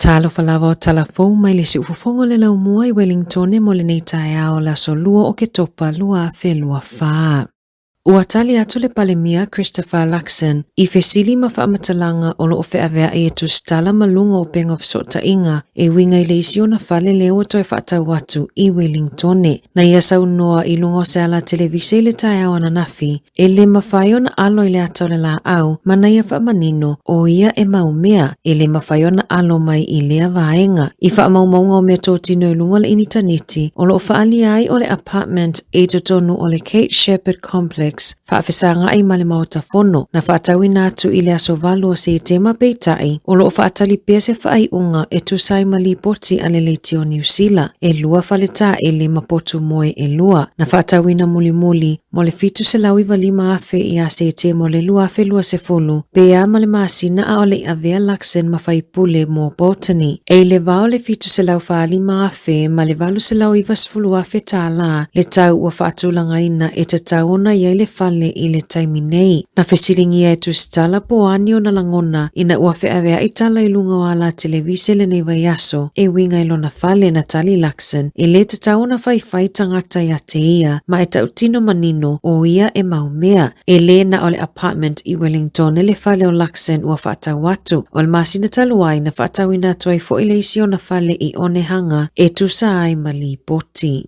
Tala Tala Fou mai le siufofongo le lau mua I Wellington e mo le nei tae ao la so lua o ke topa lua a whelua whaa. Ua tali atu le palemia Christopher Luxon I fesili ma whaamatalanga o lo o wheawea I etu stala malunga o penga whasota inga e winga I le isio na whale leo toi whaatau watu I Wellington na ia sau noa I lungo se ala televise le tae ao ananafi e le mawhaio na alo I le atau le la au mana ia whaamanino o ia e maumea e le mawhaio na alo mai I lea vaenga I whaamaumaunga o mea tōtino I lunga le initaneti o lo o whaali ai o le apartment e totonu o le Kate Shepherd Complex whaafesanga ai male mauta fono na whaatawina atu I le aso valu o se tema peitai o lo o whaatali pia se whaai unga e tusai mali poti ale leiti o New Zealand e lua whaleta e le mapotu moe e lua na whaatawina muli mo le fitu se lau I walima afe I a se te mo le lua afe lua se fulu pe a male maasina a ole a vea laksen ma whaipule mo Botany e le vao le fitu se lau whaalima afe ma le valu se lau I vasfulu afe tala le tau ua whaatulanga ina e te tauna ia le fale I le taimi nei. Na fesiringia e tu stala poani o na langona ina ua wheawea I tala I lunga o ala televise le nei vaiaso e winga I lona fale na tali Luxon e le te tauna whai tangata ia te ia ma e tautino manino o ia e maumea e le na o le apartment I Wellington e le fale o Luxon ua whaatau watu o le masina taluai na whaatawina toi fo I le isi o na fale I one hanga e tu sa ai mali poti.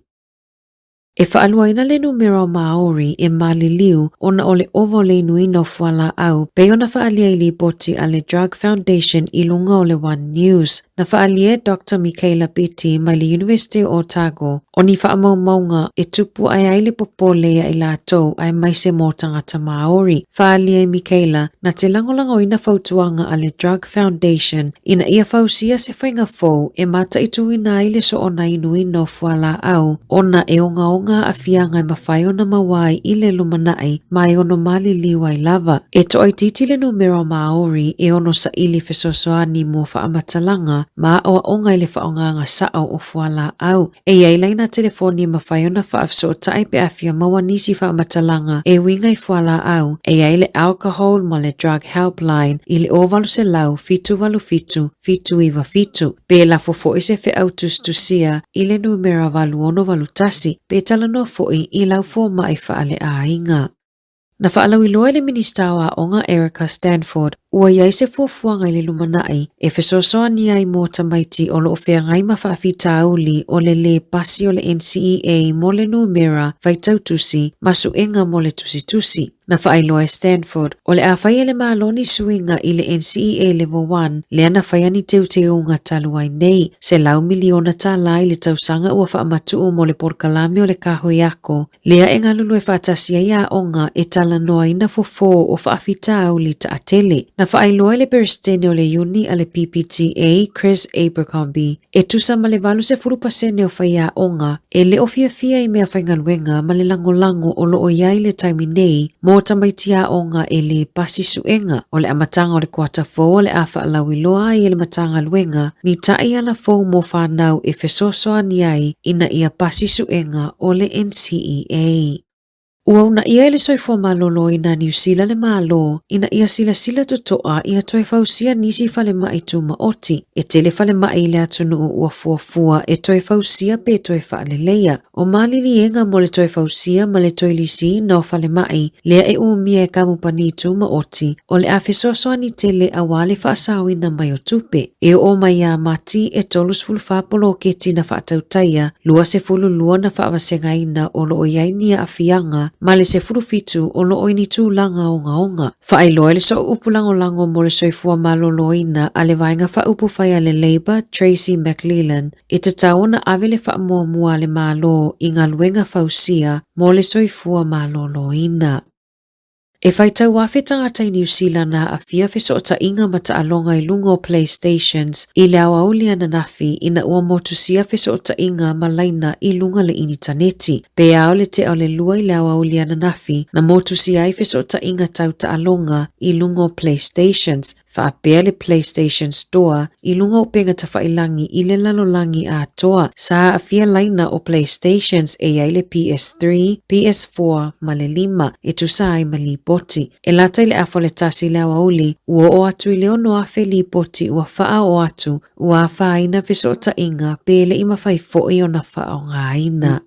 E whaaluaina le numero Maori e maliliu ona o le ovo le inuino whala au pe ona whaalia I li poti a le Drug Foundation I lunga o le One News. Na whaalia Dr. Michaela Pitti mai le University o Otago o ni whaamaumaunga e tupu ai le popolea I la tau ai mai se mō tangata Maori. Whaalia Michaela na te langolanga o ina whautuanga a le Drug Foundation ina ia whausia se whainga fau e mata I tuina ai le so ona inuino whala au ona e onga a fianga I mawhai ona mawai I le lumanai mai ono mali liwa I lava. E to ai titi le numero Maori e ono sa ili fesosoani mo whaamatalanga ma o onga I le whaonganga sao o whala au. E iai na telefoni mawhai ona whaafso tai pe afia mawanisi whaamatalanga e winga I whala au. E iai le alcohol ma le drug helpline I le ovalu se lau fitu walu fitu iwa fitu. Pe la fofo ise fe autustusia I le numero walu ono walu tasi pe tala no foi I lau fo mai whaale a inga. Na whaalau I loa le minista wa onga Erica Stanford ua iai se fuafuanga I le lumanai e fesosoa ni ai mo tamaiti o lo o whea ngai mawhaafita auli o le pasi o le NCEA mo le numera vaitau tusi masu enga mo le tusi. Na whaailoa Stanford o le a whaia le maaloni suinga I le NCEA level 1 le ana whaiani teu unga taluai nei se lau miliona tala I le tausanga ua whaamatu mo le porkalame o le kahoi ako lea e ngalulu e whaatasia ia onga e tala noa ina fofo o whaafita auli ta atele. Na whaailoa le Berstene o le uni a le PPTA Chris Abercrombie e tusa ma le valu se 10% o whaia onga e le ofia I mea whaingaluenga ma le langolango o lo o iai le taimi nei mo tamaitia onga e le pasi suenga o le amatanga o le kuata fo o le afa alawiloa I le matanga luenga ni tai ana fo mo whanau e fesosoa ni ai ina ia pasi suenga o le NCEA. Ua una ia le soifua malolo ina New Zealand le malo ina ia sila totoa ia toi fausia nisi fale mai tu maoti e tele fale mai le atunu ua fuafua e toi fausia pe toi fale leia o malili enga mo le toi fausia ma le toi lisi no fale mai lea e umia e kamu pani tu maoti o le afesoso ni tele awale faasau ina mai o tupe e o mai a mati e tolus fulfapolo ke tina faatautaya lua se fulu lua na faawasenga ina o lo o iainia afianga ma le se furufitu o lo oini tū langa onga. Whaailoa le so upu lango mo le soifua maloloina a le vainga wha upu whaia le Labour Tracy McLellan e te taona ave le wha mua le malo I ngā luenga whausia mo le soifua maloloina. E whaitau wafe tangata I New Zealand na a fia fesota inga mata alonga I lungo PlayStations I le awaulia na nafi ina ua motusia fesota inga malaina I lunga le initaneti. Pe ao le te au le lua I le awaulia na nafi na motusia I fesota inga tauta alonga I lungo PlayStations. Whaapea le PlayStation Store I lunga o penga ta whailangi I le lalolangi a toa. Sa a fia laina o PlayStations e ai le PS3, PS4 ma le 5 e tu sa ai malipo. poti. E lata ile afole tasi le awauli, ua o atu ile ono afe li poti ua faa o atu, ua faa ina viso ta inga pele ima faifo i ona faa o ngā ina.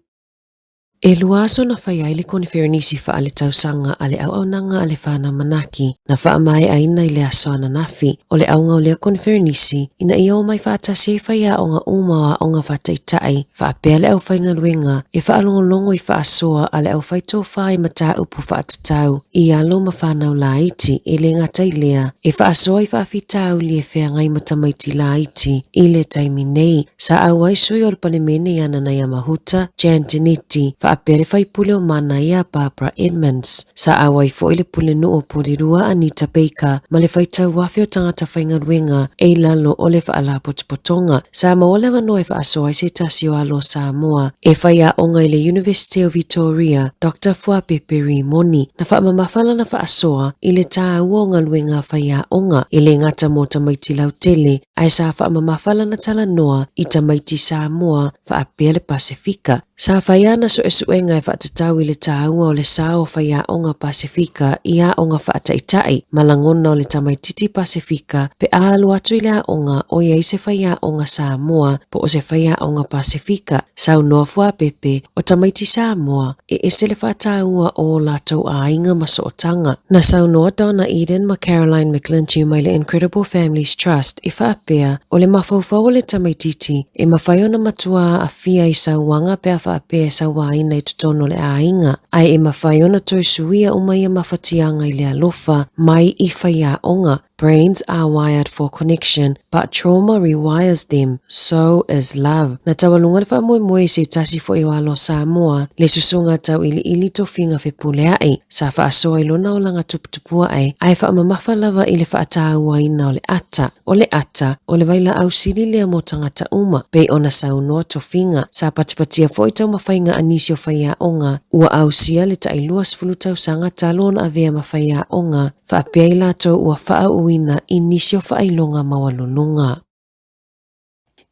E luaso na whai le konferenisi wha ale tausanga ale au nanga ale whana manaki na wha mai aina i le asoana nafi o le aunga o le konferenisi ina i au mai whaatasi e whai a o ngā umawa o ngā whaataitai wha apea le au whainga luenga e wha alongolongo i wha asoa ale au whaito whai mata upu whaatatau i alo ma whanau la iti e le ngatai lea e wha asoa i wha awhitau li e whea ngai matamaiti la iti i le taimi nei sa au aisui o le palemene i ana na Yamahuta, Jantiniti, apere fai pule o mana ia Barbara Edmonds. Sa awai fo ile pule no o porirua Anita Baker, ma le fai tau wafi o tangata whainga ruenga e lalo o le whaala potopotonga. Sāmoa le wanoa e whaasoa se tasi o alo Sāmoa. E whai a onga i le University of Victoria, Dr. Fuapeperi Moni, na wha mamawhala na whaasoa i le tā uonga luenga whai a onga i le ngata mo tamaiti lautele, ai sa wha mamawhala na tala noa i tamaiti Sāmoa wha apea le Pasifika. Sa whaiana so esuenga e whaatatau i le tāua o le sao whaia onga Pasifika i a onga whaataitai malangona o le tamaititi Pasifika pe ahalu atu i le a onga o iei se whaia onga Sāmoa po o se whaia onga Pasifika. Sau noa Fuapepe o tamaiti Sāmoa e ese le whaataua o lātou a inga masootanga. Na sau noa Donna Eden ma Caroline McClinty mai le Incredible Families Trust i whaapea o le mawhauwhau o le tamaititi e mawhaiona matua a fia i sauanga pe a whaapea sauaina i tutono le ainga. Ai e mawhaiona toi suia umaia mawhatianga i le alofa mai i whaia onga. Brains are wired for connection, but trauma rewires them. So is love. Na tawalunga le whamoe se tasi fo i walo Sāmoa, le susunga tau ili to finga fe pule ai. Sa whaasoa ilona o langa tuputupua ai wha mamafa lava i le whaataua ina o le ata. O le ata, o le waila au siri lea mo tangata uma, pe ona saunoa to finga. Sa patipatia fo i tau mawhainga anisi o whaia onga, ua au sia le tailua sifulu tau sanga talona avea mawhaia onga, whaapea i lato ua whaau ina inisio whaailonga mawalolonga.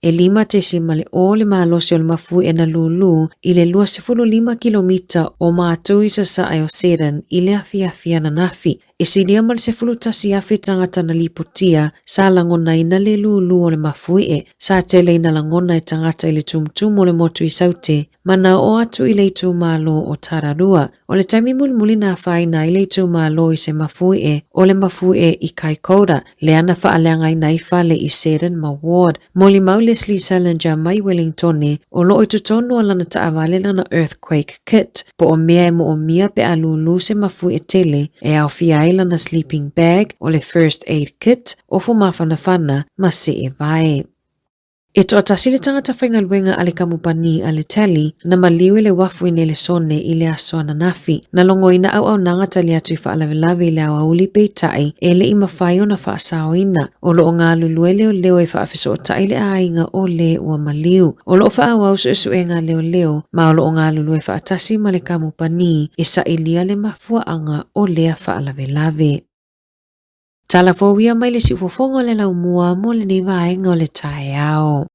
E lima te se male o le maalosi o le mafu e na lulu i le 25 kilomita o mātui sa sae o Sedan i le awhiawhia na nafi. E sinia male se fulutasi awhi tangata na lipotia sa langona ina le lulu o le mafui e sa tele ina langona e tangata i le tumtum o le motu i saute mana o atu i le tu malo o Tararua. O le taimi mulimuli na whaina i le tu malo i se mafui e o le mafui e i Kaikoura le ana whaaleanga i naifale i Sedan ma Ward. Moli mau Leslie Salinger mai Wellingtone o lo i tutonu alana taawale lana earthquake kit po o mea e mo o mia pe a lulu se mafui e tele e au fia na sleeping bag o le first aid kit o fo mawhanawhana ma se e vae. E toa tasile tangata whaingaluenga ale kamupani ale tali na maliwe le wafu ine le sone i le asoana nafi. Na longo ina au nanga tali atu i whaalawelawe i le awauli peitai e le ima whaio na whaasao ina. O lo o ngā lulue leo leo e whaafiso o tai le ainga o le ua maliu. O lo o whaau au su e ngā leo leo ma o lo o ngā lulue whaatasi ma le kamupani e sa ilia le mafua anga o lea whaalawelawe. Tala Fou ia mai le si ufofonga le lau mua mo le ni vaenga o le tae ao.